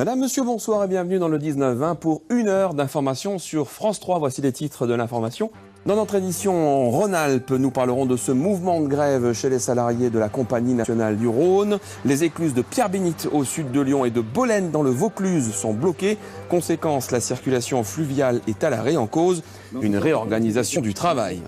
Madame, monsieur, bonsoir et bienvenue dans le 19-20 pour une heure d'information sur France 3. Voici les titres de l'information. Dans notre édition en Rhône-Alpes, nous parlerons de ce mouvement de grève chez les salariés de la Compagnie nationale du Rhône. Les écluses de Pierre-Bénite au sud de Lyon et de Bolène dans le Vaucluse sont bloquées. Conséquence, la circulation fluviale est à l'arrêt, en cause une réorganisation du travail.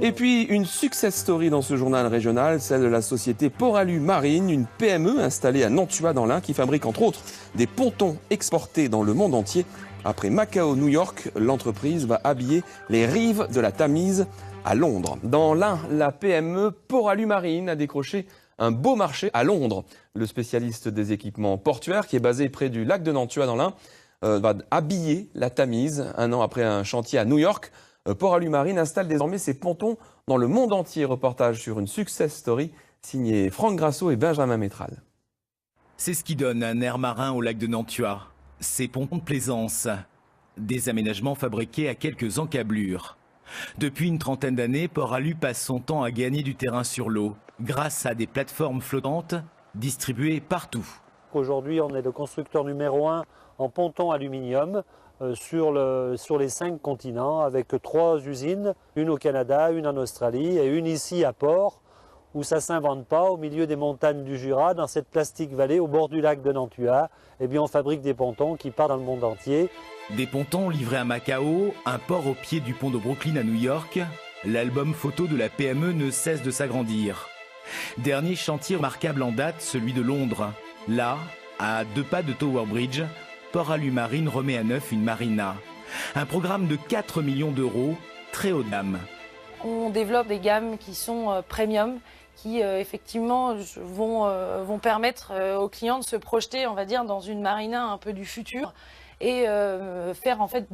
Et puis une success story dans ce journal régional, celle de la société Poralu Marine, une PME installée à Nantua dans l'Ain qui fabrique entre autres des pontons exportés dans le monde entier. Après Macao, New York, l'entreprise va habiller les rives de la Tamise à Londres. Dans l'Ain, la PME Poralu Marine a décroché un beau marché à Londres. Le spécialiste des équipements portuaires, qui est basé près du lac de Nantua dans l'Ain, va habiller la Tamise. Un an après un chantier à New York, Poralu Marine installe désormais ses pontons dans le monde entier. Reportage sur une success story signée Franck Grasso et Benjamin Métral. C'est ce qui donne un air marin au lac de Nantua. Ces pontons de plaisance, des aménagements fabriqués à quelques encablures. Depuis une trentaine d'années, Poralu passe son temps à gagner du terrain sur l'eau, grâce à des plateformes flottantes distribuées partout. Aujourd'hui, on est le constructeur numéro 1 en ponton aluminium sur les 5 continents, avec 3 usines, une au Canada, une en Australie et une ici à Port, où ça ne s'invente pas, au milieu des montagnes du Jura, dans cette plastique vallée au bord du lac de Nantua. Eh bien, on fabrique des pontons qui partent dans le monde entier. Des pontons livrés à Macao, un port au pied du pont de Brooklyn à New York. L'album photo de la PME ne cesse de s'agrandir. Dernier chantier remarquable en date, celui de Londres. Là, à 2 pas de Tower Bridge, Poralu Marine remet à neuf une marina. Un programme de 4 millions d'euros, très haut de gamme. On développe des gammes qui sont premium, qui effectivement vont permettre aux clients de se projeter, on va dire, dans une marina un peu du futur et faire en fait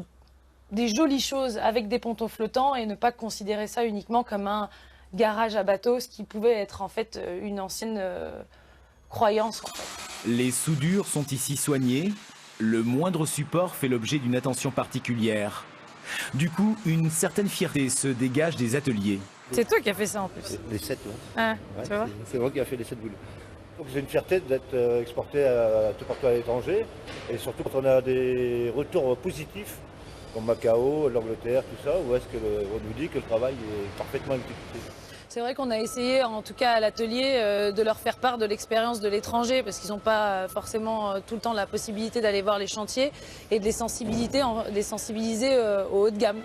des jolies choses avec des pontons flottants et ne pas considérer ça uniquement comme un garage à bateaux, ce qui pouvait être en fait une ancienne croyance. En fait. Les soudures sont ici soignées. Le moindre support fait l'objet d'une attention particulière. Du coup, une certaine fierté se dégage des ateliers. C'est toi qui as fait ça en plus. Les 7, ouais. Ah, tu vois. C'est moi qui a fait les 7 boules. Donc c'est une fierté d'être exporté tout partout à l'étranger. Et surtout quand on a des retours positifs, comme Macao, l'Angleterre, tout ça, où est-ce qu'on nous dit que le travail est parfaitement exécuté. C'est vrai qu'on a essayé, en tout cas à l'atelier, de leur faire part de l'expérience de l'étranger, parce qu'ils n'ont pas forcément tout le temps la possibilité d'aller voir les chantiers, et de les sensibiliser au haut de gamme.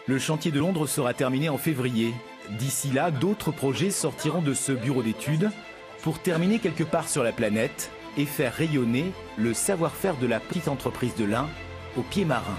Le chantier de Londres sera terminé en février. D'ici là, d'autres projets sortiront de ce bureau d'études pour terminer quelque part sur la planète et faire rayonner le savoir-faire de la petite entreprise de l'Ain au pied marin.